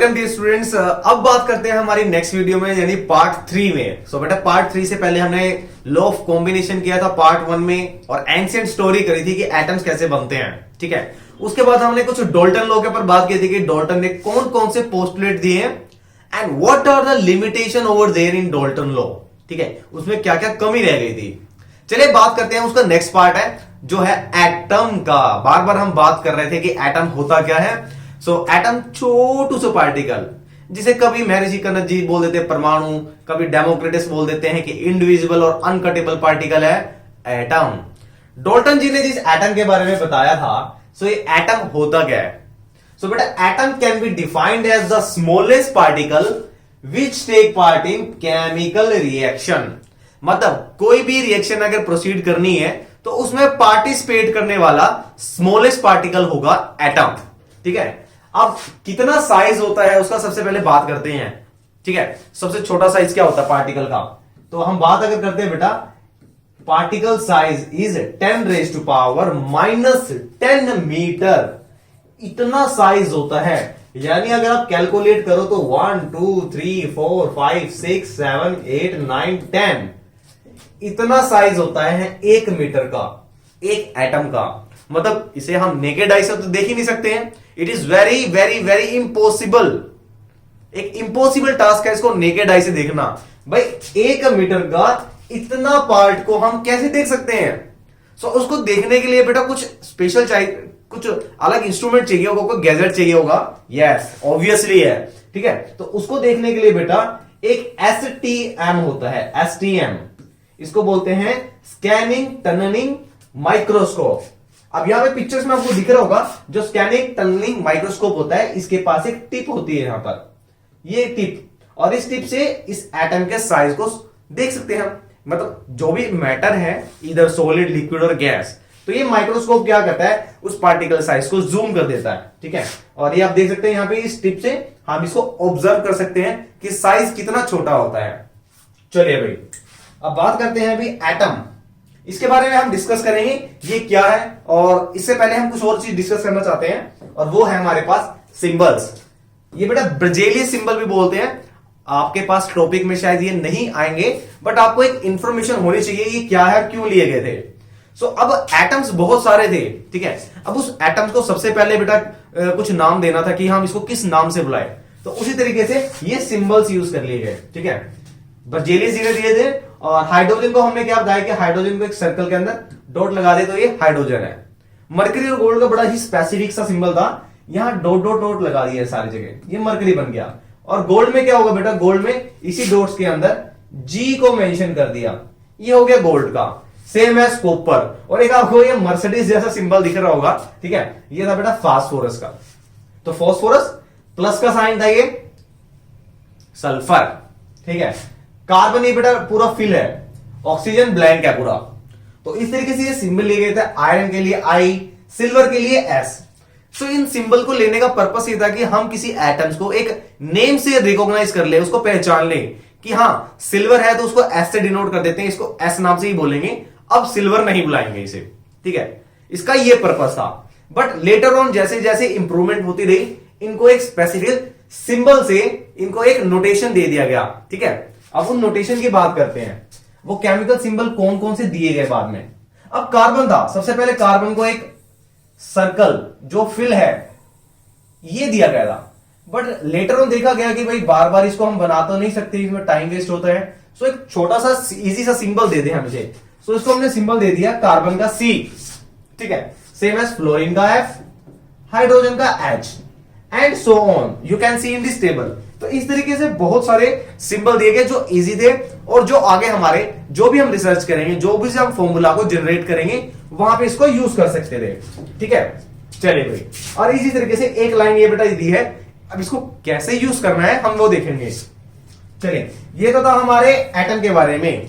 Welcome D students. अब बात करते हैं हमारी नेक्स्ट वीडियो में यानी पार्ट 3 में। सो बेटा पार्ट 3 से पहले हमने लॉ ऑफ कॉम्बिनेशन किया था पार्ट 1 में और एंशिएंट स्टोरी करी थी कि एटम्स कैसे बनते हैं। ठीक है, उसके बाद हमने कुछ डाल्टन लॉ के ऊपर बात की थी कि डाल्टन ने कौन कौन से पोस्टुलेट दिए and what are the limitation over there in Dalton law. ठीक है, उसमें क्या क्या कमी रह गई थी। चलिए बात करते हैं, उसका नेक्स्ट पार्ट है जो है एटम का। बार बार हम बात कर रहे थे कि एटम होता क्या है। सो एटम छोटू सा पार्टिकल, जिसे कभी महर्षि कनद जी बोल देते हैं परमाणु, कभी डेमोक्रिटस बोल देते हैं कि इनडिविजिबल और अनकटेबल पार्टिकल है एटम। डाल्टन जी ने जिस एटम के बारे में बताया था, सो ये एटम होता क्या है। सो बेटा atom can be defined as the smallest particle which take part in chemical reaction. मतलब कोई भी रिएक्शन अगर प्रोसीड करनी है तो उसमें पार्टिसिपेट करने वाला स्मॉलेस्ट पार्टिकल होगा एटम। ठीक है, अब कितना साइज होता है उसका सबसे पहले बात करते हैं। ठीक है, सबसे छोटा साइज क्या होता है पार्टिकल का, तो हम बात अगर करते हैं बेटा particle size is 10 raise to power -10 metre. इतना साइज होता है, यानी अगर आप कैलकुलेट करो तो 1 2 3 4 5 6 7 8 9 10 इतना साइज होता है 1 मीटर का, एक एटम का। मतलब इसे हम नेकेड आई से तो देख ही नहीं सकते हैं। It is very very very impossible, एक इंपॉसिबल टास्क है इसको नेकेड आई से देखना। भाई 1 मीटर का इतना पार्ट को हम कैसे देख सकते हैं। सो उसको देखने के लिए बेटा कुछ स्पेशल चाहिए, कुछ अलग इंस्ट्रूमेंट चाहिए होगा, कोई गैजेट चाहिए होगा। यस ऑब्वियसली है। ठीक है, तो उसको देखने के लिए बेटा एक STM होता है, STM। इसको बोलते हैं स्कैनिंग टनलिंग माइक्रोस्कोप। अब यहां पे पिक्चर्स में आपको दिख रहा होगा जो स्कैनिंग टनलिंग माइक्रोस्कोप होता है, इसके पास एक टिप होती है यहां पर, ये टिप, और इस टिप से इस एटम के साइज को देख सकते हैं हम। मतलब जो भी मैटर है इधर सॉलिड लिक्विड और गैस, तो ये माइक्रोस्कोप क्या करता है उस पार्टिकल साइज को जूम कर देता है। ठीक है, और ये आप देख सकते हैं यहां पे इस टिप से हम इसको ऑब्जर्व कर सकते हैं कि साइज कितना छोटा होता है। चलिए भाई अब बात करते हैं अभी एटम, इसके बारे में हम डिस्कस करेंगे ये क्या है। और इससे पहले हम कुछ और चीज डिस्कस करना चाहते हैं और वो है हमारे पास सिंबल्स। ये बेटा ब्रजेलियस सिंबल भी बोलते हैं। आपके पास टॉपिक में शायद ये नहीं आएंगे, बट आपको एक इंफॉर्मेशन होनी चाहिए ये क्या है, क्यों लिए गए थे। सो अब एटम्स बहुत सारे थे। ठीक है, अब उस एटम्स को सबसे पहले बेटा कुछ नाम देना था कि हम इसको किस नाम से बुलाए, तो उसी तरीके से ये सिंबल्स यूज कर लिए गए। ठीक है, ब्रजेलियस जी ने दिए थे। और हाइड्रोजन को हमने क्या बताया कि हाइड्रोजन को एक सर्कल के अंदर डॉट लगा दे तो ये हाइड्रोजन है। मरकरी और गोल्ड का बड़ा ही स्पेसिफिक सा सिंबल था, यहां डॉट डॉट डॉट लगा दिया सारी जगह, ये मरकरी बन गया। और गोल्ड में क्या होगा बेटा, गोल्ड में इसी डॉट्स के अंदर जी को मेंशन कर दिया, ये हो गया गोल्ड का। Same as copper. और एक आपको ये मर्सिडीज जैसा सिंबल दिख रहा होगा, ठीक है, ये था बेटा फास्फोरस का। तो फास्फोरस प्लस का साइन था ये सल्फर। ठीक है, कार्बन ये बेटा पूरा फिल है, ऑक्सीजन ब्लैंक है पूरा। तो इस तरीके से ये सिंबल लिए गए थे। आयरन के लिए I, सिल्वर के लिए S। सो इन सिंबल को लेने का पर्पस ये था कि हम किसी एटम्स को एक नेम से रिकॉग्नाइज कर ले, उसको पहचान ले कि हाँ सिल्वर है तो उसको S से डिनोट कर देते हैं, इसको S नाम से ही बोलेंगे, अब सिल्वर नहीं बुलाएंगे इसे। ठीक है, इसका ये पर्पस था। बट लेटर ऑन जैसे जैसे इंप्रूवमेंट होती रही, इनको एक स्पेसिफिक सिंबल से इनको एक नोटेशन दे दिया गया। ठीक है, अब उन नोटेशन की बात करते हैं, वो केमिकल सिंबल कौन कौन से दिए गए बाद में। अब कार्बन था, सबसे पहले कार्बन को एक सर्कल जो फिल है ये दिया गया था। बट लेटर ऑन देखा गया कि भाई बार बार इसको हम बना तो नहीं सकते, इसमें टाइम वेस्ट होता है। सो एक छोटा सा इजी सा सिंबल दे दे हमें। सो इसको हमने सिंबल दे दिया कार्बन का C। ठीक है, सेम एज फ्लोरीन का F, हाइड्रोजन का H and so on you can see in this table. तो इस तरीके से बहुत सारे सिंबल दिए गए जो इजी थे और जो आगे हमारे जो भी हम रिसर्च करेंगे, जो भी हम फॉर्मूला को जनरेट करेंगे वहां पे इसको यूज कर सकते थे। ठीक है, चलिए भाई, और इसी तरीके से एक लाइन ये बेटा दी है, अब इसको कैसे यूज करना है हम वो देखेंगे। चलिए, ये तो था हमारे एटम के बारे में।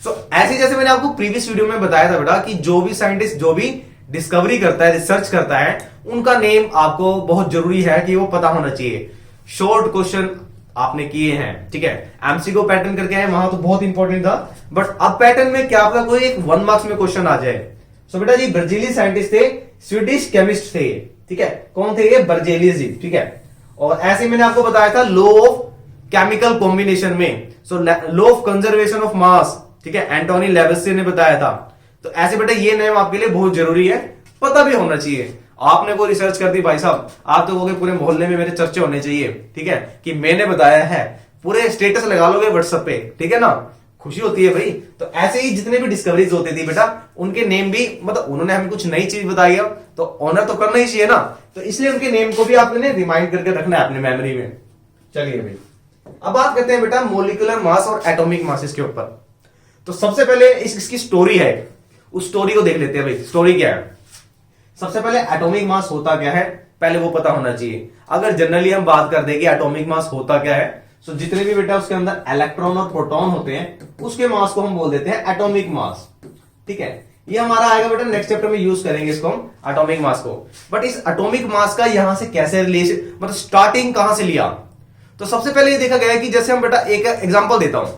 सो ऐसे जैसे मैंने आपको प्रीवियस वीडियो में बताया था बेटा कि जो भी साइंटिस्ट जो भी डिस्कवरी करता है, रिसर्च करता है, उनका नेम आपको बहुत जरूरी है कि वो पता होना चाहिए। शॉर्ट क्वेश्चन आपने किए हैं, ठीक है, एमसीक्यू पैटर्न करके आए, वहां तो बहुत इंपॉर्टेंट था। बट अब पैटर्न में क्या आपका कोई एक 1 मार्क्स में क्वेश्चन आ जाए। सो बेटा जी ब्रजीलियन साइंटिस्ट थे, स्वीडिश केमिस्ट थे। ठीक है, कौन थे ये, बर्जेलियस जी। ठीक है, और ऐसे मैंने आपको बताया था लॉ ऑफ केमिकल कॉम्बिनेशन में, so law of conservation of mass, ठीक है, एंटोनी लेविसियर ने बताया था। तो ऐसे बेटा ये नेम आपके लिए बहुत जरूरी है, पता भी होना चाहिए। आपने कोई रिसर्च कर दी भाई साहब, आप तो कहोगे पूरे मोहल्ले में मेरे चर्चे होने चाहिए, ठीक है, कि मैंने बताया है, पूरे स्टेटस लगा लोगे व्हाट्सएप पे, ठीक है ना, खुशी होती है भाई। तो ऐसे ही जितने भी डिस्कवरीज होती थी बेटा, उनके नेम भी, मतलब उन्होंने हमें कुछ नई चीज बताई है तो ऑनर तो करना ही चाहिए ना, तो इसलिए उनके नेम को भी आपने रिमाइंड करके रखना है अपने मेमोरी में। चलिए भाई, अब बात करते हैं बेटा मोलिकुलर मास और एटॉमिक मासेस के ऊपर। तो सबसे पहले इसकी स्टोरी है, उस स्टोरी को देख लेते हैं भाई। स्टोरी क्या है? सबसे पहले एटॉमिक मास होता क्या है, पहले वो पता होना चाहिए। अगर जनरली हम बात कर दें कि एटॉमिक मास होता क्या है, तो जितने भी बेटा उसके अंदर इलेक्ट्रॉन और प्रोटॉन होते हैं, उसके मास को हम बोल देते हैं एटॉमिक मास, ठीक है। ये हमारा आएगा बेटा नेक्स्ट चैप्टर में, यूज करेंगे इसको हम एटॉमिक मास को। बट इस एटॉमिक मास का यहां से कैसे रिलेशन, मतलब स्टार्टिंग कहां से लिया, तो सबसे पहले ये देखा गया है कि जैसे हम बेटा एक एग्जांपल देता हूं।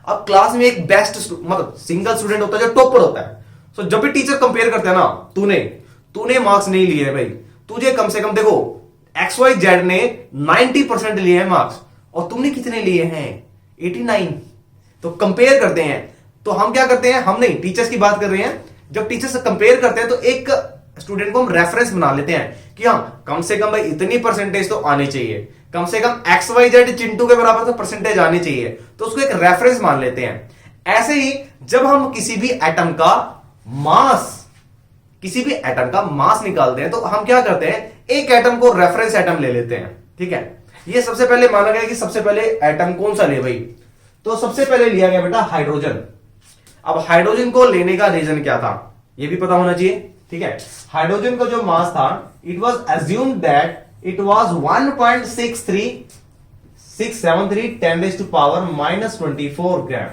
अब क्लास में एक बेस्ट मतलब सिंगल स्टूडेंट होता है जो टॉपर होता है, तो जब भी टीचर कंपेयर करते हैं ना, तूने मार्क्स नहीं लिए है भाई, तुझे कम से कम देखो XYZ ने 90% लिए हैं मार्क्स और तुमने कितने लिए हैं 89। तो कंपेयर करते हैं, तो हम क्या करते हैं, हम नहीं टीचर्स की बात कर रहे हैं, जब टीचर से कंपेयर करते हैं तो एक स्टूडेंट को हम रेफरेंस बना लेते हैं कि हाँ कम से कम भाई इतनी परसेंटेज तो आनी चाहिए, कम से कम XYZ चिंटू के बराबर तो परसेंटेज आनी चाहिए, तो उसको एक रेफरेंस मान लेते हैं। ऐसे ही जब हम किसी भी एटम का मास निकालते हैं तो हम क्या करते हैं, एक एटम को रेफरेंस एटम ले लेते हैं, ठीक है। ये सबसे पहले माना गया कि सबसे पहले एटम कौन सा ले भाई, तो सबसे पहले लिया गया बेटा हाइड्रोजन। अब हाइड्रोजन को लेने का रीजन क्या था, ये भी पता होना चाहिए, ठीक है। हाइड्रोजन का जो मास था, it was assumed that it was 1.63673 10⁻⁻24 ग्राम।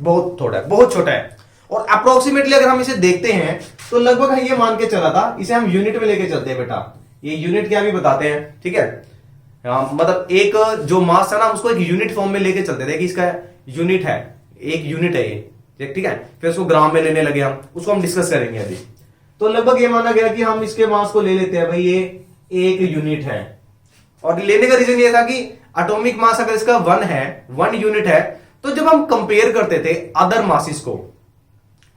बहुत थोड़ा है, बहुत छोटा है। और अप्रोक्सीमेटली अगर हम इसे देखते हैं तो लगभग ये मान के चला था, इसे हम यूनिट में लेके चलते हैं बेटा। ये यूनिट क्या भी बताते हैं, ठीक है, मतलब एक जो मास है ना उसको एक यूनिट फॉर्म में लेके चलते थे कि इसका यूनिट है, एक यूनिट है ये, ठीक है। फिर उसको ग्राम में लेने लगे हम, उसको हम डिस्कस करेंगे अभी। तो लगभग ये माना गया कि हम इसके मास को ले लेते हैं भाई, ये एक यूनिट है। और लेने का रीजन ये था कि एटॉमिक मास अगर इसका 1 है, 1 यूनिट है, तो जब हम कंपेयर करते थे अदर मासेस को,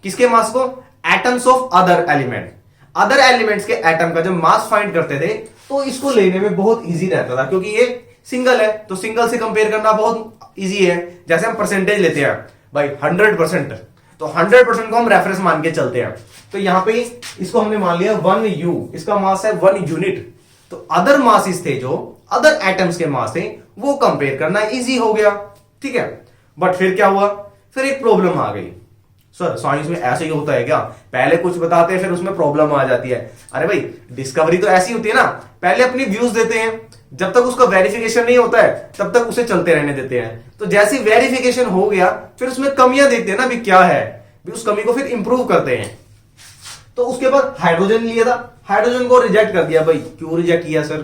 किसके मास को, एटम्स ऑफ अदर एलिमेंट्स के एटम का जब मास फाइंड करते थे, तो इसको लेने में बहुत इजी रहता था, क्योंकि ये सिंगल है, तो सिंगल से कंपेयर करना बहुत इजी है। जैसे हम परसेंटेज लेते हैं भाई 100%, तो 100% को हम रेफरेंस मान के चलते हैं। तो यहां पे इसको हमने मान लिया 1U, इसका मास है 1 यूनिट। तो अदर मासेस थे, जो अदर एटम्स के मास थे, वो कंपेयर करना इजी हो गया, ठीक है। बट फिर क्या हुआ, फिर एक प्रॉब्लम आ गई। सर साइंस में ऐसे ही होता है क्या, पहले कुछ बताते हैं फिर उसमें प्रॉब्लम आ जाती है। अरे भाई डिस्कवरी तो ऐसी होती है ना, पहले अपनी व्यूज देते हैं, जब तक उसका वेरिफिकेशन नहीं होता है तब तक उसे चलते रहने देते हैं। तो जैसे वेरिफिकेशन हो गया फिर उसमें कमियां देखते हैं ना भी क्या है, भी उस कमी को फिर इंप्रूव करते हैं। तो उसके बाद हाइड्रोजन लिया था, हाइड्रोजन को रिजेक्ट कर दिया। भाई क्यों रिजेक्ट किया सर,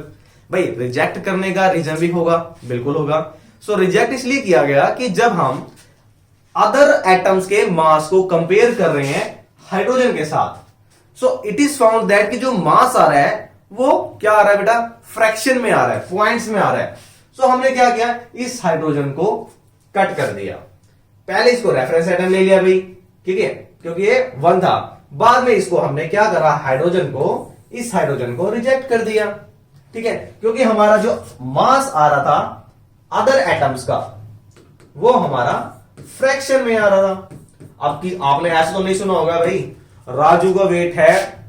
भाई रिजेक्ट करने का रीजन भी होगा, बिल्कुल होगा। सो रिजेक्ट इसलिए किया गया कि जब हम अदर एटम्स के मास को कंपेयर कर रहे हैं हाइड्रोजन के साथ, so it is found that कि जो मास आ रहा है वो क्या आ रहा है बेटा, फ्रैक्शन में आ रहा है, पॉइंट्स में आ रहा है। सो हमने क्या किया, इस हाइड्रोजन को कट कर दिया। पहले इसको रेफरेंस एटम ले लिया भाई, ठीक है, क्योंकि ये 1 था। बाद में इसको हमने क्या करा, इस हाइड्रोजन को रिजेक्ट कर दिया, ठीक है, क्योंकि हमारा जो मास आ रहा था अदर एटम्स का, वो हमारा फ्रैक्शन में आ रहा था। अब आपने ऐसा तो नहीं सुना होगा भाई, राजू का वेट है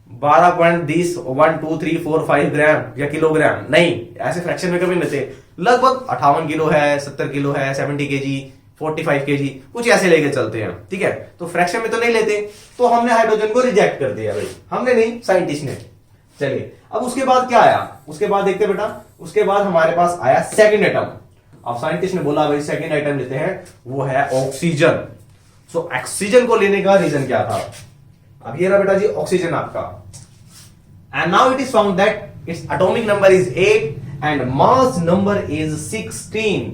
12.10 1 2 3 4 5 ग्राम या किलोग्राम, नहीं, ऐसे फ्रैक्शन में कभी नहीं थे। लगभग 58 किलो है, 70 किलो है, 70 केजी, 45 केजी, कुछ ऐसे लेके चलते हैं, ठीक है। तो फ्रैक्शन में तो नहीं लेते, तो हमने हाइड्रोजन को रिजेक्ट कर दिया भाई, हमने नहीं, साइंटिस्ट ने। चलिए अब उसके बाद क्या आया, उसके बाद देखते बेटा, उसके बाद हमारे पास आया सेकंड एटम। अब साइंटिस्ट ने बोला भाई सेकंड आइटम लेते हैं, वो है ऑक्सीजन। सो ऑक्सीजन को लेने का रीजन क्या था, अब ये रहा बेटा जी ऑक्सीजन आपका। And now it is found that its atomic number is 8 and mass number is 16।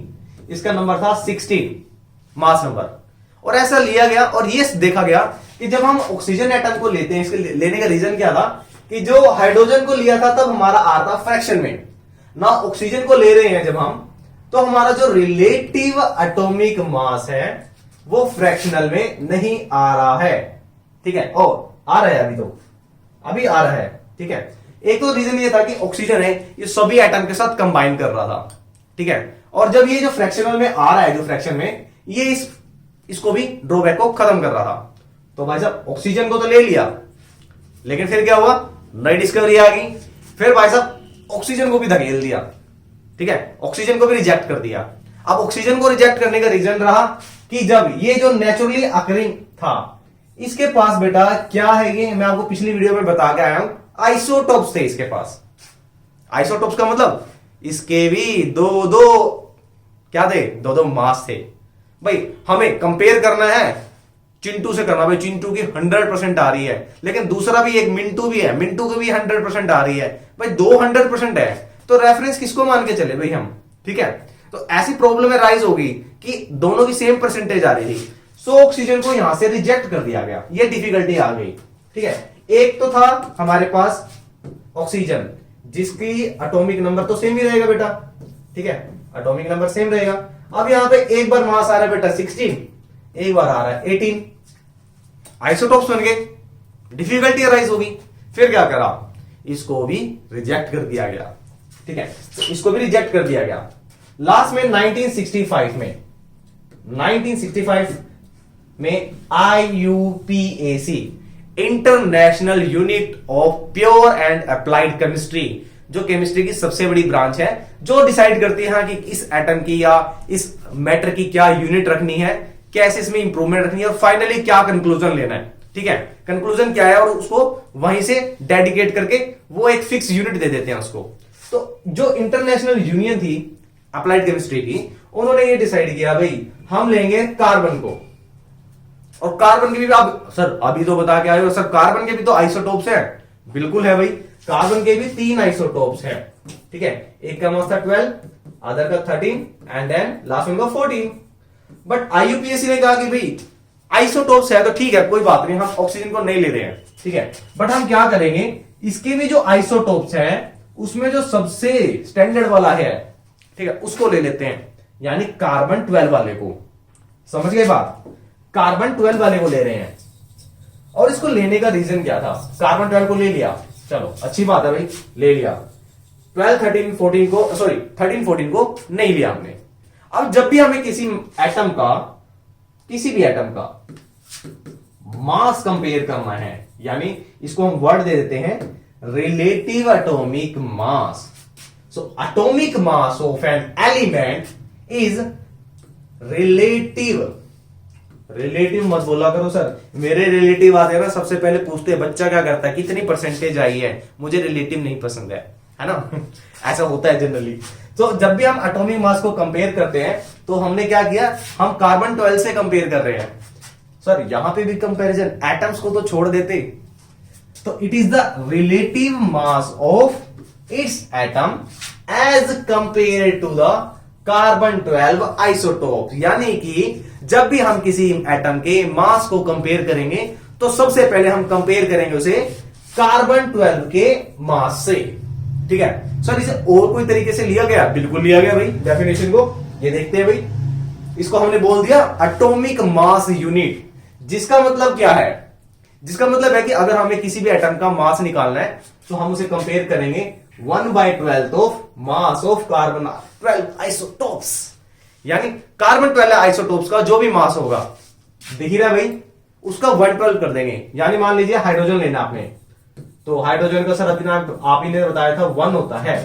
इसका नंबर था 16 मास नंबर। और ऐसा लिया गया और ये देखा गया कि जब हम ऑक्सीजन एटम को लेते हैं, इसके लेने का रीजन क्या था कि जो हाइड्रोजन को लिया था तब हमारा आ था फ्रैक्शन में, ना ऑक्सीजन को ले रहे हैं जब हम, तो हमारा जो रिलेटिव एटॉमिक मास है वो फ्रैक्शनल में नहीं आ रहा है, ठीक है। और आ रहा है अभी आ रहा है, ठीक है। एक तो रीजन ये था कि ऑक्सीजन है ये सभी एटम के साथ कंबाइन कर रहा था, ठीक है। और जब ये जो फ्रैक्शनल में आ रहा है, जो फ्रैक्शन में, ये इसको भी ड्रॉबैक को खत्म कर रहा था। तो भाई साहब ऑक्सीजन को तो ले लिया, लेकिन फिर क्या हुआ, नई डिस्कवरी आ गई। फिर भाई साहब ऑक्सीजन को भी धकेल दिया, ठीक है, ऑक्सीजन को भी रिजेक्ट कर दिया। अब ऑक्सीजन को रिजेक्ट करने का रीजन रहा कि जब ये जो नेचुरली अकरिंग था, इसके पास बेटा क्या है, ये मैं आपको पिछली वीडियो में बता के आया हूं, आइसोटोप्स थे इसके पास। आइसोटोप्स का मतलब इसके भी दो मास थे। भाई हमें कंपेयर करना है चिंटू से करना, भाई चिंटू की 100% आ रही है, लेकिन दूसरा भी एक मिंटू भी है, मिंटू की भी 100% आ रही है, भाई 200% है, तो रेफरेंस किसको मान के चले भाई हम, ठीक है। तो ऐसी प्रॉब्लम राइज होगी कि दोनों की सेम परसेंटेज आ रही थी, सो ऑक्सीजन को यहां से रिजेक्ट कर दिया गया, ये डिफिकल्टी आ गई, ठीक है। एक तो था हमारे पास ऑक्सीजन जिसकी एटॉमिक नंबर तो सेम ही रहेगा बेटा, ठीक है, एटॉमिक नंबर सेम रहेगा। अब यहां पे एक बार मास आ रहा है बेटा 16, एक बार आ रहा है 18, आइसोटोप्स बन गए, डिफिकल्टी राइज होगी। फिर क्या करा, इसको भी रिजेक्ट कर दिया गया, ठीक है, तो इसको भी रिजेक्ट कर दिया गया। लास्ट में 1965 में IUPAC international unit of pure and applied chemistry, जो केमिस्ट्री की सबसे बड़ी ब्रांच है, जो डिसाइड करती है कि इस एटम की या इस मैटर की क्या यूनिट रखनी है, कैसे इसमें इंप्रूवमेंट रखनी है, और फाइनली क्या कंक्लूजन लेना है, ठीक है, कंक्लूजन क्या है, और उसको वहीं से डेडिकेट करके वो एक फिक्स यूनिट दे देते हैं उसको। तो जो इंटरनेशनल यूनियन थी अप्लाइड केमिस्ट्री की, उन्होंने ये डिसाइड किया भाई हम लेंगे कार्बन को, और कार्बन के भी आप सर अभी तो बता के आए हो सर, कार्बन के भी तो आइसोटोप्स है, बिल्कुल है भाई, कार्बन के भी 3 आइसोटोप्स हैं, ठीक है, एक का मास था 12, अदर का 13 एंड देन लास्ट वन का 14। बट IUPAC ने कहा कि भाई आइसोटोप्स है तो ठीक है, कोई बात नहीं, हम ऑक्सीजन को नहीं ले रहे हैं, ठीक है, बट हम क्या करेंगे, इसके भी जो आइसोटोप्स है उसमें जो सबसे स्टैंडर्ड वाला है, ठीक है, उसको ले लेते हैं, यानी कार्बन 12 वाले को। समझ गए बात, कार्बन 12 वाले को ले रहे हैं। और इसको लेने का रीजन क्या था, कार्बन 12 को ले लिया, चलो अच्छी बात है भाई, ले लिया, 12 13 14 को, सॉरी 13 14 को नहीं लिया हमने। अब जब भी हमें किसी भी एटम का मास कंपेयर करना है, यानी इसको हम वर्ड दे देते हैं relative atomic mass. So atomic mass of an element is relative मत बोला करो सर, मेरे रिलेटिव आते हैं ना, सबसे पहले पूछते हैं बच्चा क्या करता है, कितनी परसेंटेज आई है, मुझे रिलेटिव नहीं पसंद है ना ऐसा होता है जनरली। तो जब भी हम एटॉमिक मास को कंपेयर करते हैं तो हमने क्या किया, हम कार्बन 12 से कंपेयर कर रहे हैं। सर यहां पे भी कंपैरिजन, एटम्स को तो छोड़ देते, तो it is the relative mass of its atom as compare to the carbon 12 isotope. यानी कि जब भी हम किसी एटम के मास को कंपेयर करेंगे तो सबसे पहले हम कंपेयर करेंगे उसे कार्बन 12 के मास से, ठीक है। सर इसे और कोई तरीके से लिया गया, बिल्कुल लिया गया भाई, डेफिनेशन को ये देखते हैं भाई, इसको हमने बोल दिया एटॉमिक मास यूनिट, जिसका मतलब क्या है, जिसका मतलब है कि अगर हमें किसी भी एटम का मास निकालना है तो हम उसे कंपेयर करेंगे 1/12 of mass of carbon 12 isotopes, यानी कार्बन 12 आइसोटोप्स का जो भी मास होगा, दिख ही रहा है भाई, उसका 1/12 कर देंगे। यानी मान लीजिए हाइड्रोजन लेना आपने, तो हाइड्रोजन का सर अभी आप ही ने बताया था 1 होता है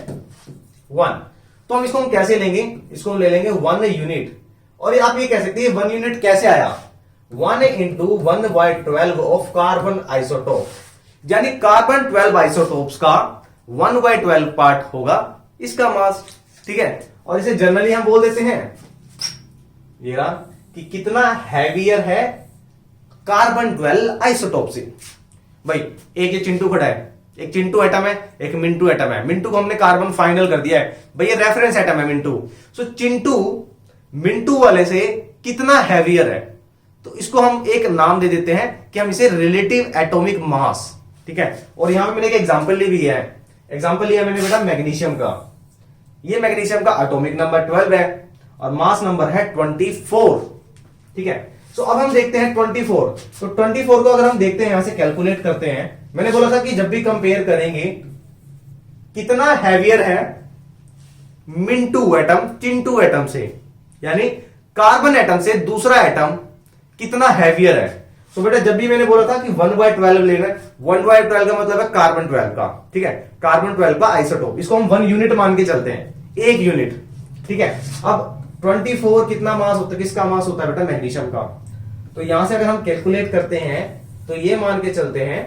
1, तो हम इसको कैसे लेंगे, इसको ले लेंगे 1 यूनिट, और आप ये कह सकते हैं 1 यूनिट कैसे आया, 1 into 1/12 ऑफ कार्बन आइसोटोप, यानी कार्बन 12 आइसोटोप्स का 1/12 पार्ट होगा इसका मास, ठीक है। और इसे जनरली हम बोल देते हैं ये रहा कि कितना हैवियर है कार्बन 12 आइसोटोप से। भाई एक ये चिंटू खड़ा है, एक चिंटू एटम है, एक मिंटू एटम है, मिंटू को हमने कार्बन फाइनल कर दिया है, भाई ये रेफरेंस एटम है मिंटू। सो चिंटू मिंटू वाले से कितना हैवियर है, तो इसको हम एक नाम दे देते हैं कि हम इसे रिलेटिव एटॉमिक मास, ठीक है। और यहां पे मैंने एक एग्जांपल ली भी है, एग्जांपल लिया मैंने बेटा मैग्नीशियम का, ये मैग्नीशियम का एटॉमिक नंबर 12 है और मास नंबर है 24। ठीक है, सो अब हम देखते हैं 24। तो 24 को अगर हम देखते हैं, यहां से कैलकुलेट करते हैं, मैंने बोला था कि जब भी कंपेयर करेंगे कितना हैवियर है मिनटू एटम चिंटू एटम से, यानी कार्बन एटम से दूसरा एटम कितना हैवियर है। तो बेटा जब भी मैंने बोला था कि 1/12 लेना है, 1/12 का मतलब है कार्बन 12 का, ठीक है, कार्बन 12 का आइसोटोप, इसको हम 1 यूनिट मान के चलते हैं, 1 यूनिट। ठीक है, अब 24 कितना मास होता है, किसका मास होता है बेटा, मैग्नीशियम का। तो यहां से अगर हम कैलकुलेट करते हैं तो ये मान के चलते हैं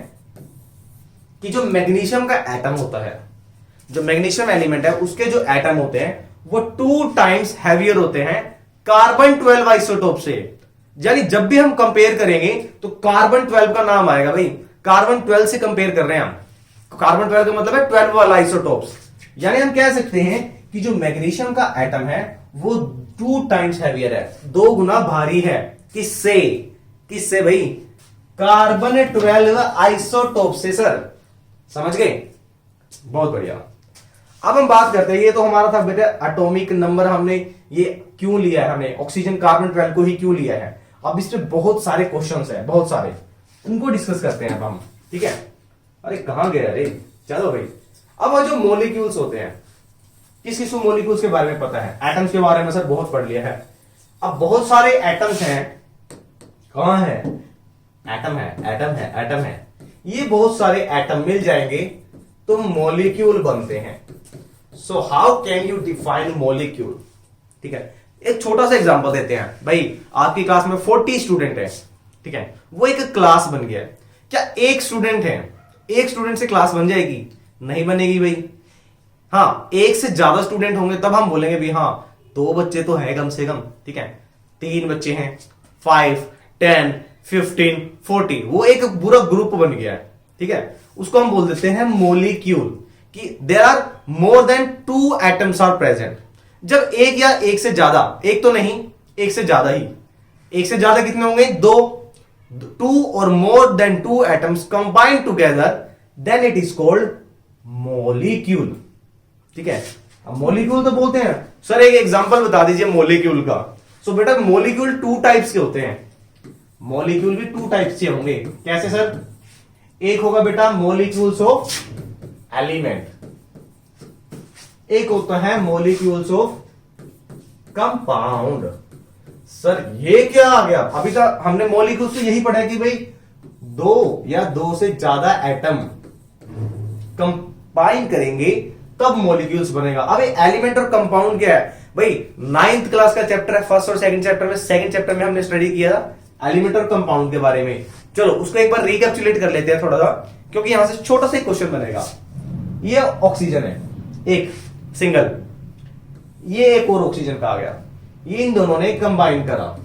कि जो मैग्नीशियम का एटम होता है, जो मैग्नीशियम एलिमेंट है उसके जो एटम होते हैं वो 2 टाइम्स हैवियर होते हैं कार्बन 12 आइसोटोप से। यानी जब भी हम कंपेयर करेंगे तो कार्बन 12 का नाम आएगा भाई, कार्बन 12 से कंपेयर कर रहे हैं हम, कार्बन 12 का मतलब है 12 वाला आइसोटोप्स। यानी हम कह सकते हैं कि जो मैग्नीशियम का एटम है वो 2 टाइम्स हैवियर है, 2 गुना भारी है। किससे, किससे भाई, कार्बन 12 आइसोटोप से। सर समझ गए, बहुत बढ़िया। अब हम बात करते हैं, ये तो हमारा था बेटा एटॉमिक नंबर, हमने ये क्यों लिया है, हमने ऑक्सीजन कार्बन 12 को ही क्यों लिया है। अब इस पे बहुत सारे क्वेश्चंस हैं, बहुत सारे, उनको डिस्कस करते हैं अब हम। ठीक है, अरे कहां गए, अरे चलो भाई। अब जो मॉलिक्यूल्स होते हैं, किस किस मॉलिक्यूल्स के बारे में पता है, एटम्स के बारे में सर बहुत पढ़ लिया है। अब बहुत सारे एटम्स हैं, कहां है, एटम है, एटम है, एटम है, ये बहुत सारे एटम मिल जाएंगे तो मॉलिक्यूल बनते हैं। So how can you define molecule. ठीक है, एक छोटा सा एग्जांपल देते हैं भाई, आपकी क्लास में 40 स्टूडेंट है, ठीक है, वो एक क्लास बन गया, क्या एक स्टूडेंट है, एक स्टूडेंट से क्लास बन जाएगी, नहीं बनेगी भाई। हाँ, एक से ज्यादा स्टूडेंट होंगे तब हम बोलेंगे भी हाँ 2 बच्चे तो है कम से कम, ठीक है, 3 बच्चे हैं, 5, 10, 15, 40, वो एक पूरा ग्रुप बन गया है। ठीक है, उसको हम बोल देते हैं मॉलिक्यूल, कि there are more than 2 atoms are present. जब एक या एक से ज्यादा, एक तो नहीं, एक से ज्यादा ही, एक से ज्यादा कितने होंगे, 2 और more than 2 atoms combined together, then it is called molecule. ठीक है, अब मॉलिक्यूल तो बोलते हैं। सर एक एग्जांपल बता दीजिए मॉलिक्यूल का। सो बेटा मॉलिक्यूल 2 टाइप्स के होते हैं, मॉलिक्यूल भी 2 टाइप्स के होंगे। कैसे सर, एक होगा बेटा मॉलिक्यूल्स ऑफ एलिमेंट, एक होता है मॉलिक्यूल्स ऑफ कंपाउंड। सर ये क्या आ गया, अभी तक हमने मॉलिक्यूल्स तो यही पढ़ा है कि भाई 2 या 2 से ज्यादा एटम कंबाइन करेंगे तब मॉलिक्यूल्स बनेगा। अब एलिमेंट और कंपाउंड क्या है भाई, 9th क्लास का चैप्टर है, फर्स्ट और सेकंड चैप्टर में, सेकंड चैप्टर में हमने स्टडी किया था एलिमेंट और कंपाउंड के बारे में। चलो उसको एक बार रिकैप्चुलेट कर लेते हैं थोड़ा सा, क्योंकि यहां से छोटा सा क्वेश्चन बनेगा। ये ऑक्सीजन है एक सिंगल, ये एक और ऑक्सीजन का आ गया, ये इन दोनों ने कंबाइन करा,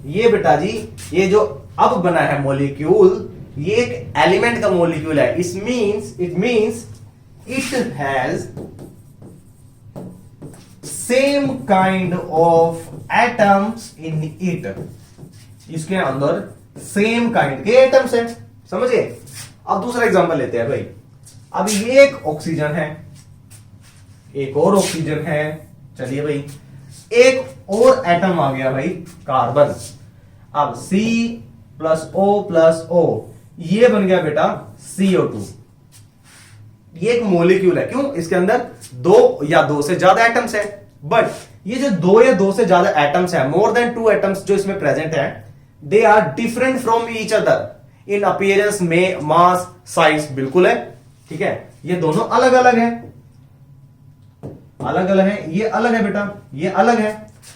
ये बेटा जी ये जो अब बना है मॉलिक्यूल, ये एक एलिमेंट का मॉलिक्यूल है। It means it has same kind of atoms in it, इसके अंदर सेम काइंड के एटम्स हैं, समझ गए। अब दूसरा एग्जांपल लेते हैं भाई, अब ये एक ऑक्सीजन है, एक और ऑक्सीजन है, चलिए भाई एक और एटम आ गया भाई कार्बन। अब C+O+O ये बन गया बेटा CO2। ये एक मॉलिक्यूल है, क्यों, इसके अंदर 2 या 2 से ज्यादा एटम्स है। बट ये जो 2 या 2 से ज्यादा एटम्स है, मोर देन 2 एटम्स जो इसमें प्रेजेंट है, they are different from each other in appearance में, मास, साइज बिल्कुल है। ठीक है, ये दोनों अलग अलग है, अलग अलग है, ये अलग है बेटा, ये अलग है।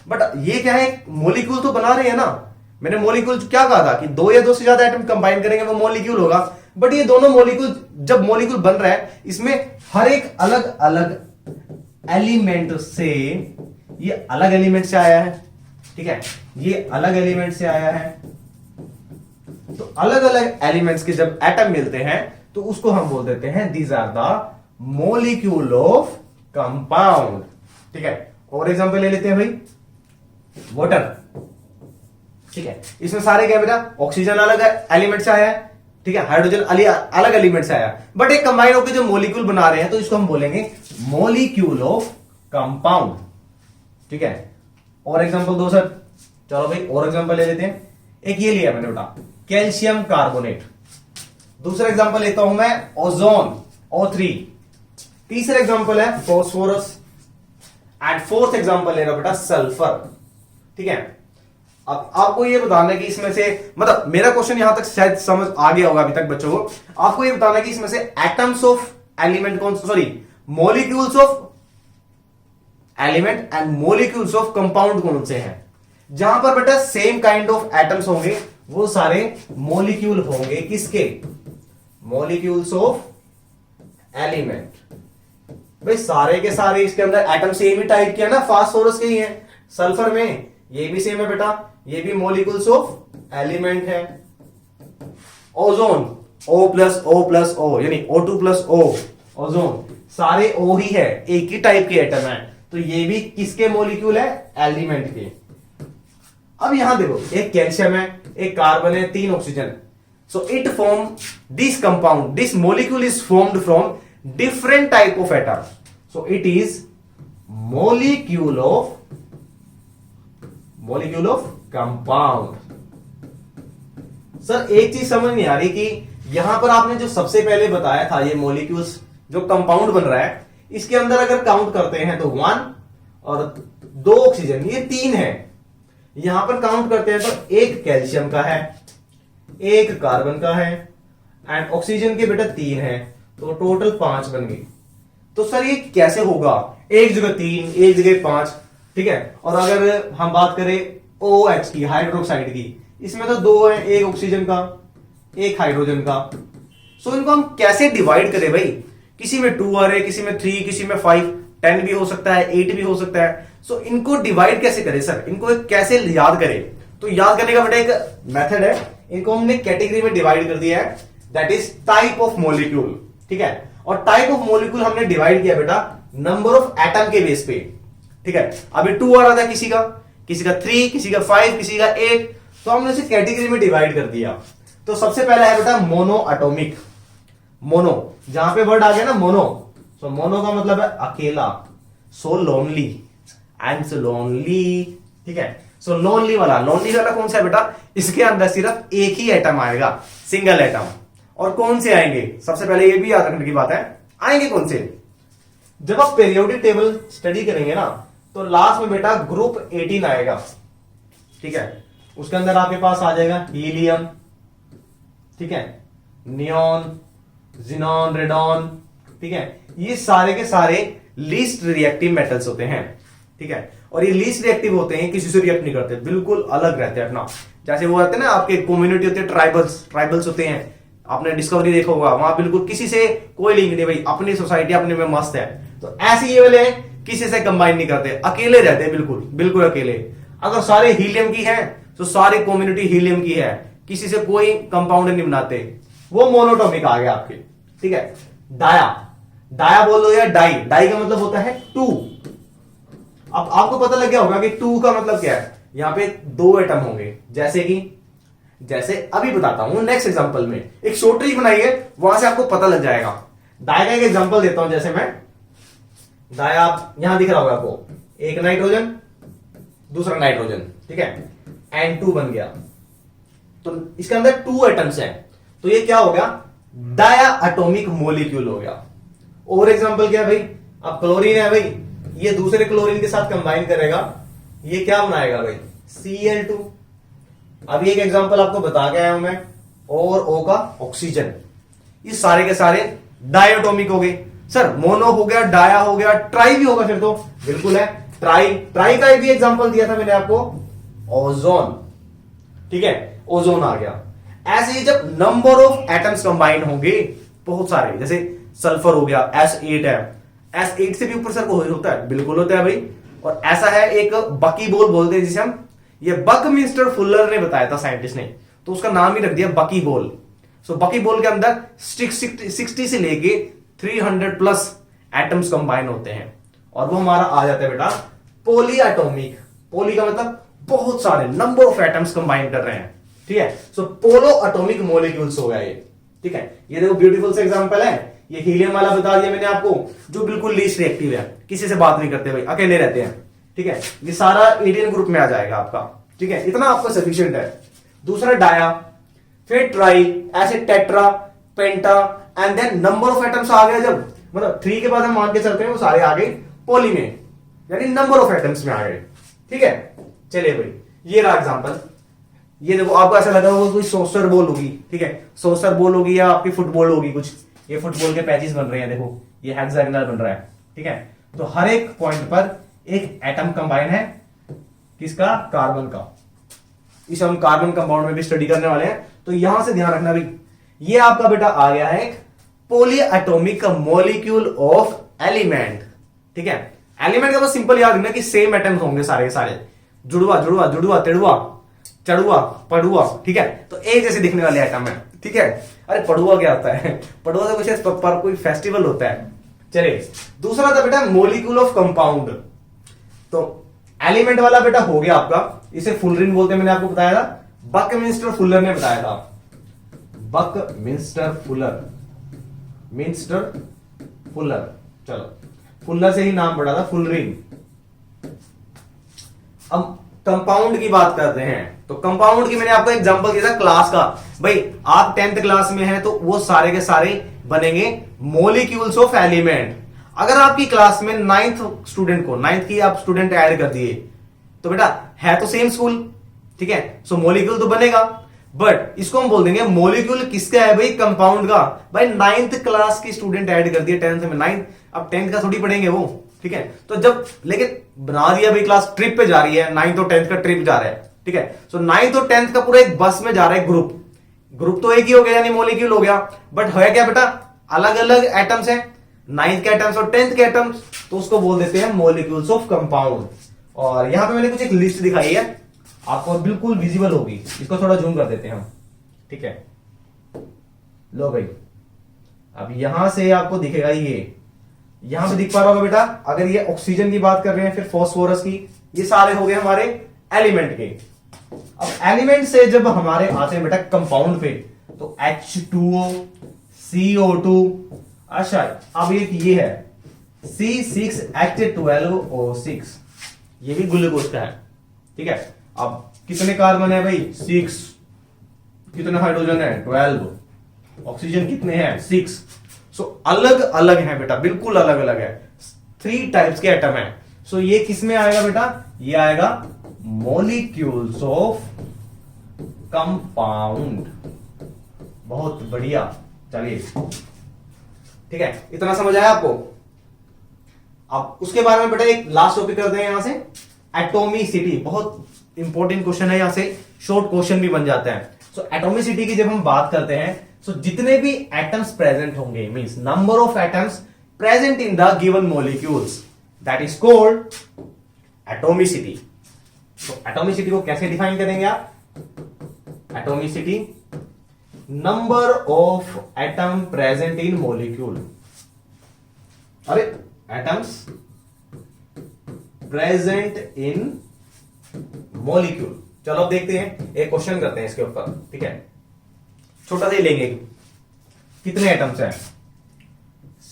बट ये क्या है, मॉलिक्यूल तो बना रहे हैं ना। मैंने मॉलिक्यूल क्या कहा था कि 2 या 2 से ज्यादा एटम कंबाइन करेंगे वो मॉलिक्यूल होगा। बट ये दोनों मॉलिक्यूल, जब मॉलिक्यूल बन रहा है, इसमें हर एक अलग अलग एलिमेंट से, ये अलग एलिमेंट से आया है, ठीक है, ये अलग एलिमेंट से आया है। तो अलग अलग एलिमेंट्स के जब एटम मिलते हैं तो उसको हम बोल देते हैं these are the molecule of compound. ठीक है, और एग्जांपल ले लेते हैं भाई, वाटर। ठीक है, इसमें सारे क्या बेटा, ऑक्सीजन अलग एलिमेंट से आया है, ठीक है, हाइड्रोजन अलग एलिमेंट से आया, बट एक कंबाइन होकर जो मॉलिक्यूल बना रहे हैं तो इसको हम बोलेंगे मॉलिक्यूल ऑफ कंपाउंड, ठीक है। और एग्जांपल दो सर, चलो भाई और एग्जांपल ले लेते हैं। एक ये लिया मैंने बेटा कैल्शियम कार्बोनेट। दूसरा एग्जांपल लेता हूं मैं ओजोन O3। तीसरा एग्जांपल है फॉस्फोरस एंड फोर्थ एग्जांपल ले रहा बेटा सल्फर, ठीक है। अब आपको ये बताना है कि इसमें से, मतलब मेरा क्वेश्चन यहां तक शायद समझ आ गया होगा अभी तक बच्चों को। आपको ये बताना है कि इसमें से एटम्स ऑफ एलिमेंट कौन, sorry molecules of element and molecules of compound कौन से हैं। जहां पर बेटा सेम काइंड ऑफ एटम्स होंगे वो सारे मॉलिक्यूल होंगे किसके, मॉलिक्यूल्स ऑफ एलिमेंट। भाई सारे के सारे इसके अंदर एटम सेम ही टाइप के है ना, फास्फोरस के ही है। सल्फर में ये भी सेम है बेटा, ये भी मॉलिक्यूल्स ऑफ एलिमेंट है। ओजोन O+O+O यानी O2+O, ओजोन सारे O ही है, एक ही टाइप के एटम है, तो ये भी किसके मॉलिक्यूल है, एलिमेंट के। अब यहां देखो एक कैल्शियम है, एक कार्बन है, 3 oxygen. So it form this compound, this molecule is formed from different type of atom. So it is molecule of compound. Sir एक चीज समझ नहीं आ रही कि यहां पर आपने जो सबसे पहले बताया था, ये मॉलिक्यूल्स जो कंपाउंड बन रहा है, इसके अंदर अगर काउंट करते हैं तो 1 और 2 ऑक्सीजन, ये 3 है। यहां पर काउंट करते हैं तो एक कैल्शियम का है, एक कार्बन का है एंड ऑक्सीजन के बेटा 3 है, तो टोटल 5 बन गई। तो सर ये कैसे होगा, एक जगह 3 एक जगह 5, ठीक है। और अगर हम बात करें OH की, हाइड्रोक्साइड की, इसमें तो 2 है, एक ऑक्सीजन का एक हाइड्रोजन का। सो इनको हम कैसे डिवाइड करें भाई, किसी में 2 आ रहे, किसी में 3, किसी में 5, 10 भी हो सकता है, 8 भी हो सकता है। सो इनको डिवाइड कैसे करें सर, इनको कैसे याद करें। तो याद करने का बेटा एक मेथड है, इनको हमने कैटेगरी में डिवाइड कर दिया है, that is type of molecule, ठीक है। और टाइप ऑफ मॉलिक्यूल हमने डिवाइड किया बेटा नंबर ऑफ एटम के बेस पे, ठीक है। अभी 2 आ रहा था किसी का 3, किसी का 5, किसी का 8, तो हमने उसे कैटेगरी में डिवाइड कर दिया। तो सबसे पहला है बेटा मोनो एटॉमिक। मोनो जहां पे वर्ड आ गया ना मोनो, सो मोनो का मतलब है अकेला, so lonely and so lonely, ठीक है। सो लोनली वाला कौन सा है बेटा, इसके अंदर सिर्फ एक ही एटम आएगा, सिंगल एटम। और कौन से आएंगे, सबसे पहले ये भी याद रखने की बात है, आएंगे कौन से, जब आप पीरियोडिक टेबल स्टडी करेंगे ना, तो लास्ट में बेटा ग्रुप 18 आएगा, ठीक है। उसके अंदर आपके पास आ जाएगा हीलियम, ठीक है, नियॉन, जिनॉन, रेडॉन, ठीक है। ये सारे के सारे लीस्ट रिएक्टिव मेटल्स होते हैं, ठीक है। और ये लीस्ट रिएक्टिव होते हैं, किसी से रिएक्ट नहीं करते, बिल्कुल अलग रहते हैं अपना। जैसे वो रहते हैं ना आपके कम्युनिटी होते हैं, ट्राइबल्स होते हैं, आपने डिस्कवरी देखा होगा, वहां बिल्कुल किसी से कोई लिंक नहीं भाई, अपनी सोसाइटी अपने में मस्त है। तो ऐसे ये वाले किसी से कंबाइन नहीं करते, अकेले रहते हैं, बिल्कुल अकेले। अगर सारे हीलियम की है तो सारी कम्युनिटी हीलियम की है, किसी से कोई कंपाउंड नहीं बनाते, वो मोनोटॉमिक आ गया आपके, ठीक है। डाया बोल दो या डाई का मतलब होता है 2। अब आपको पता लग गया होगा कि 2 का मतलब क्या है, यहां पे 2 एटम होंगे, जैसे अभी बताता हूं नेक्स्ट एग्जांपल में, एक शॉर्ट ट्रिक बनाई है, वहां से आपको पता लग जाएगा। डाई का एक एग्जांपल देता हूं, जैसे मैं डाया, आप यहां दिख रहा होगा आपको, एक नाइट्रोजन दूसरा नाइट्रोजन, ठीक है, N2 बन गया। तो इसके अंदर 2 एटम्स हैं, तो ये क्या हो गया, डाया एटॉमिक मॉलिक्यूल हो गया। और एग्जांपल क्या है भाई, अब क्लोरीन है भाई, ये दूसरे क्लोरीन के साथ कंबाइन करेगा, ये क्या बनाएगा भाई, Cl2। अभी एक एग्जांपल आपको बता के आया हूं मैं, और O का ऑक्सीजन। ये सारे के सारे डायटोमिक हो गए। सर मोनो हो गया, डाया हो गया, ट्राई भी होगा फिर तो, बिल्कुल है। ट्राई का भी एग्जांपल दिया था मैंने आपको, ओजोन, ठीक है, ओजोन आ गया। ऐसे ही जब नंबर ऑफ एटम्स कंबाइन होंगे बहुत सारे, जैसे सल्फर हो गया, S8 है, S8 से भी ऊपर सर को होता है, बिल्कुल होता है भाई। और ऐसा है एक बकी बोल बोलते हैं जिसे हम, ये बकमिंस्टर फुलर ने बताया था साइंटिस्ट ने, तो उसका नाम ही रख दिया बकी बोल। सो बकी बोल के अंदर 60 से लेके 300 प्लस एटम्स कंबाइन होते हैं, और वो हमारा आ जाता है बेटा पॉली एटॉमिक। पॉली का मतलब बहुत सारे, नंबर ऑफ एटम्स कंबाइन कर रहे हैं, ठीक है। सो पोलो एटॉमिक मॉलिक्यूल्स हो गया ये, ठीक है। ये देखो ब्यूटीफुल से एग्जांपल है, ये हीलियम वाला बता दिया मैंने आपको, जो बिल्कुल लीस्ट रिएक्टिव है, किसी से बात नहीं करते भाई, अकेले रहते हैं, ठीक है। ये सारा एडियन ग्रुप में आ जाएगा आपका, ठीक है, इतना आपको सफिशिएंट है। दूसरा डाया, फिर ट्राई, ऐसे tetra, penta, and then number of atoms आ गया जब, मतलब 3 के बाद हम मान के चलते हैं वो सारे आ गए पॉली में, यानी नंबर ऑफ एटम्स में आ गए, ठीक है। चलिए भाई, ये रहा एग्जांपल। ये देखो, आपको ऐसा लगा होगा कोई सोसर बॉल होगी, ठीक है, सोसर बॉल होगी या आपकी फुटबॉल होगी कुछ, ये फुटबॉल के पैचेस बन रहे हैं, देखो ये हेक्सागोनल बन रहा है, ठीक है। तो हर एक पॉइंट पर एक एटम कंबाइन है, किसका, कार्बन का। इसे हम कार्बन कंपाउंड में भी स्टडी करने वाले हैं, तो यहां से ध्यान रखना भाई, ये आपका बेटा आ गया है एक पोली एटॉमिक मॉलिक्यूल ऑफ एलिमेंट, ठीक है। एलिमेंट का बस सिंपल याद रखना कि सेम एटम्स होंगे सारे के सारे, जुड़वा जुड़वा जुड़वा तिड़वा चढ़ुआ पढ़ुआ, ठीक है, तो एक जैसे दिखने वाले आइटम है, ठीक है। अरे पढ़ुआ क्या होता है, पढ़ुआ तो कुछ पर कोई फेस्टिवल होता है। चलिए, दूसरा था बेटा मॉलिक्यूल ऑफ कंपाउंड। तो एलिमेंट वाला बेटा हो गया आपका, इसे फुलरिन बोलते हैं, मैंने आपको बताया था, बकमिंस्टर फुलर ने बताया था, बकमिंस्टर फुलर, चलो फुलर से ही नाम पड़ा था फुलरिन। अब कंपाउंड की बात करते हैं, तो कंपाउंड की मैंने आपको एग्जांपल दिया था क्लास का, भाई आप 10th क्लास में हैं तो वो सारे के सारे बनेंगे मॉलिक्यूल्स ऑफ एलिमेंट। अगर आपकी क्लास में 9th स्टूडेंट को, 9th की आप स्टूडेंट ऐड कर दिए, तो बेटा है तो सेम स्कूल, ठीक है, सो मॉलिक्यूल तो बनेगा, बट इसको हम बोल देंगे मॉलिक्यूल किसका है भाई, कंपाउंड का। भाई 9th क्लास की स्टूडेंट ऐड कर दिए 10th में, 9th अब 10th का थोड़ी पढ़ेंगे वो, ठीक है। तो जब लेकिन बना दिया भाई क्लास ट्रिप पे जा रही है, 9th और 10th का ट्रिप जा रहा है, ठीक है, सो 9th और 10th का पूरा एक बस में जा रहा है ग्रुप तो एक ही हो गया, यानी मॉलिक्यूल हो गया, बट है क्या बेटा, अलग अलग एटम्स हैं, 9th के एटम्स और 10th के एटम्स, तो उसको बोल देते हैं मॉलिक्यूल्स ऑफ कंपाउंड। और यहां पे मैंने कुछ एक लिस्ट दिखाई है, आपको बिल्कुल विजिबल होगी, इसको थोड़ा जूम कर देते हैं हम, ठीक है। लो भाई, अब यहां से आपको दिखेगा, ये यहां पे दिख पा रहा होगा बेटा, अगर ये ऑक्सीजन की बात कर रहे हैं, फिर फास्फोरस की, ये सारे हो गए हमारे एलिमेंट के। अब एलिमेंट से जब हमारे आते हैं बेटा कंपाउंड पे, तो H2O, CO2, अच्छा अब एक ये है C6H12O6, ये भी ग्लूकोज का है, ठीक है। अब कितने कार्बन है भाई, 6, कितने हाइड्रोजन है, 12, ऑक्सीजन कितने हैं, 6, सो अलग अलग है बेटा, बिल्कुल अलग अलग है, 3 टाइप्स के एटम है। सो ये किस में आएगा बेटा, ये आएगा मॉलिक्यूल्स ऑफ कंपाउंड। बहुत बढ़िया, चलिए ठीक है, इतना समझ आया आपको। अब उसके बारे में बेटा एक लास्ट टॉपिक करते हैं यहां से, एटॉमिसिटी। बहुत इंपॉर्टेंट क्वेश्चन है, यहां से शॉर्ट क्वेश्चन भी बन जाता है। सो एटॉमिसिटी की जब हम बात करते हैं, सो जितने भी एटम्स प्रेजेंट होंगे, means number of atoms present in the given molecules, that is called atomicity. तो एटॉमिसिटी को कैसे डिफाइन करेंगे आप, atomicity number of atom present in molecule, अरे एटम्स प्रेजेंट इन मॉलिक्यूल। चलो अब देखते हैं, एक क्वेश्चन करते हैं इसके ऊपर, ठीक है, छोटा सा ही लेंगे। कितने एटम्स हैं,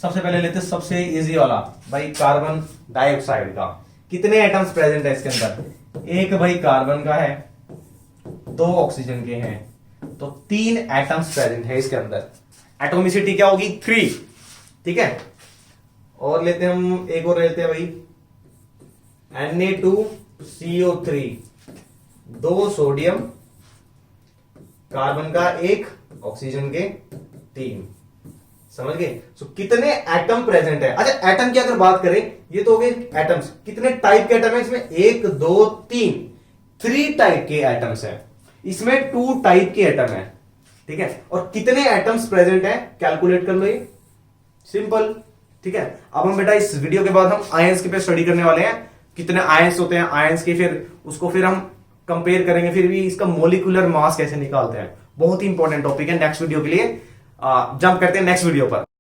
सबसे पहले लेते हैं सबसे इजी वाला भाई, कार्बन डाइऑक्साइड का। कितने एटम्स प्रेजेंट है इसके अंदर, एक भाई कार्बन का है, 2 ऑक्सीजन के हैं, तो 3 एटम्स प्रेजेंट है इसके अंदर। एटॉमिसिटी क्या होगी, 3, ठीक है। और लेते हैं हम, एक और लेते हैं भाई, Na2CO3, 2 सोडियम, कार्बन का 1, ऑक्सीजन के 3, समझ गए। सो कितने एटम प्रेजेंट है। अच्छा एटम की अगर बात करें, ये तो हो गए एटम्स, कितने टाइप के एटम है इसमें, 1 2 3 टाइप के एटम्स है इसमें, 2 टाइप के एटम है, ठीक है। और कितने एटम्स प्रेजेंट है, कैलकुलेट कर लो, ये सिंपल, ठीक है। अब हम बेटा इस वीडियो के बाद हम आयंस के पे स्टडी करने वाले हैं, कितने आयंस होते हैं, आयंस के फिर उसको फिर हम कंपेयर करेंगे, फिर भी इसका मोलिकुलर मास कैसे निकालते हैं। बहुत ही इंपॉर्टेंट टॉपिक है नेक्स्ट वीडियो के लिए। जंप करते हैं नेक्स्ट वीडियो पर।